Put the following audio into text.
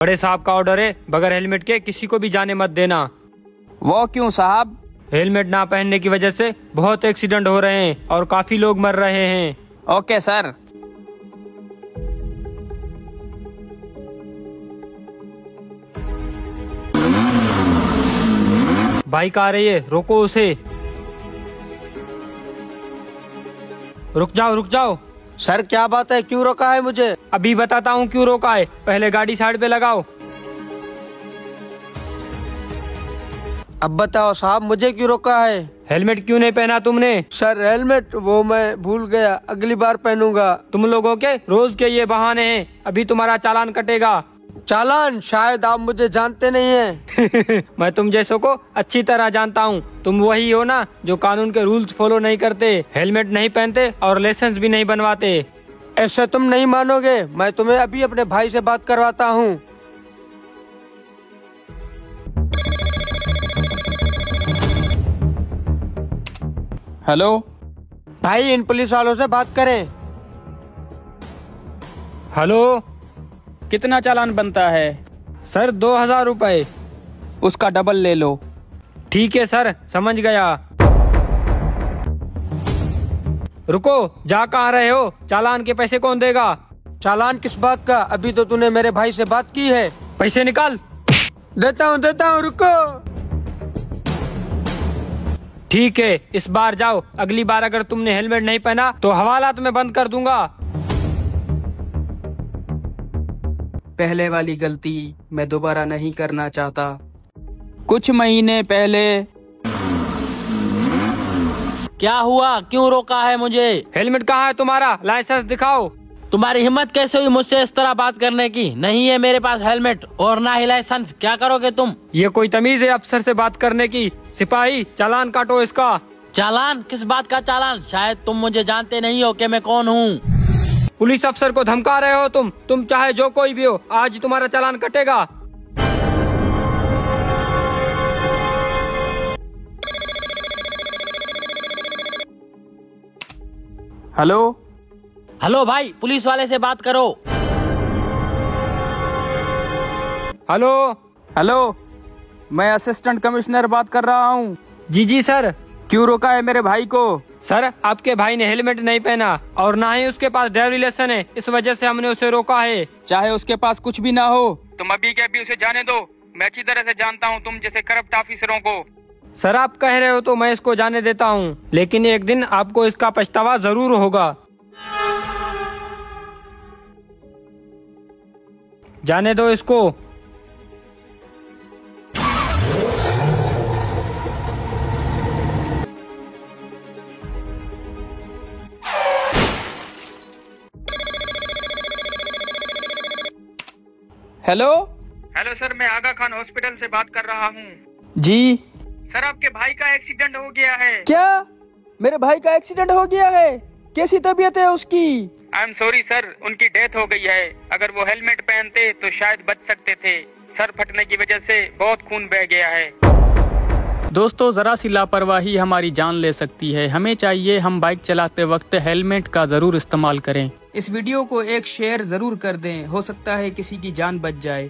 बड़े साहब का ऑर्डर है, बगैर हेलमेट के किसी को भी जाने मत देना। वो क्यों साहब? हेलमेट ना पहनने की वजह से बहुत एक्सीडेंट हो रहे हैं और काफी लोग मर रहे हैं। Okay sir. बाइक आ रही है, रोको उसे। रुक जाओ रुक जाओ। सर क्या बात है, क्यों रोका है मुझे? अभी बताता हूँ क्यों रोका है, पहले गाड़ी साइड पे लगाओ। अब बताओ साहब, मुझे क्यों रोका है? हेलमेट क्यों नहीं पहना तुमने? सर हेलमेट वो मैं भूल गया, अगली बार पहनूंगा। तुम लोगों के रोज के ये बहाने हैं, अभी तुम्हारा चालान कटेगा। चालान? शायद आप मुझे जानते नहीं हैं। मैं तुम जैसों को अच्छी तरह जानता हूँ। तुम वही हो ना जो कानून के रूल्स फॉलो नहीं करते, हेलमेट नहीं पहनते और लाइसेंस भी नहीं बनवाते। ऐसे तुम नहीं मानोगे, मैं तुम्हें अभी अपने भाई से बात करवाता हूँ। हेलो भाई, इन पुलिस वालों से बात करें। हेलो, कितना चालान बनता है? सर 2000 रुपए। उसका डबल ले लो। ठीक है सर, समझ गया। रुको, जा कहाँ रहे हो? चालान के पैसे कौन देगा? चालान किस बात का? अभी तो तूने मेरे भाई से बात की है। पैसे निकाल। देता हूँ, रुको। ठीक है, इस बार जाओ। अगली बार अगर तुमने हेलमेट नहीं पहना तो हवालात में बंद कर दूंगा। पहले वाली गलती मैं दोबारा नहीं करना चाहता। कुछ महीने पहले। क्या हुआ, क्यों रोका है मुझे? हेलमेट कहाँ है तुम्हारा? लाइसेंस दिखाओ। तुम्हारी हिम्मत कैसे हुई मुझसे इस तरह बात करने की? नहीं है मेरे पास हेलमेट और ना ही लाइसेंस। क्या करोगे तुम? ये कोई तमीज है अफसर से बात करने की? सिपाही, चालान काटो इसका। चालान? किस बात का चालान? शायद तुम मुझे जानते नहीं हो कि मैं कौन हूँ। पुलिस अफसर को धमका रहे हो तुम चाहे जो कोई भी हो, आज तुम्हारा चालान कटेगा। हेलो हेलो भाई, पुलिस वाले से बात करो। हेलो हेलो, मैं असिस्टेंट कमिश्नर बात कर रहा हूँ। जी सर। क्यों रोका है मेरे भाई को? सर, आपके भाई ने हेलमेट नहीं पहना और ना ही उसके पास ड्राइविंग लाइसेंस है, इस वजह से हमने उसे रोका है। चाहे उसके पास कुछ भी ना हो, तुम अभी के अभी उसे जाने दो। मैं अच्छी तरह से जानता हूँ तुम जैसे करप्ट ऑफिसरों को। सर, आप कह रहे हो तो मैं इसको जाने देता हूँ, लेकिन एक दिन आपको इसका पछतावा जरूर होगा। जाने दो इसको। हेलो हेलो सर, मैं आगा खान हॉस्पिटल से बात कर रहा हूँ। जी। सर, आपके भाई का एक्सीडेंट हो गया है। क्या? मेरे भाई का एक्सीडेंट हो गया है? कैसी तबीयत है उसकी? आई एम सॉरी सर, उनकी डेथ हो गई है। अगर वो हेलमेट पहनते तो शायद बच सकते थे। सर फटने की वजह से बहुत खून बह गया है। दोस्तों, जरा सी लापरवाही हमारी जान ले सकती है। हमें चाहिए हम बाइक चलाते वक्त हेलमेट का जरूर इस्तेमाल करें। इस वीडियो को एक शेयर जरूर कर दें, हो सकता है किसी की जान बच जाए।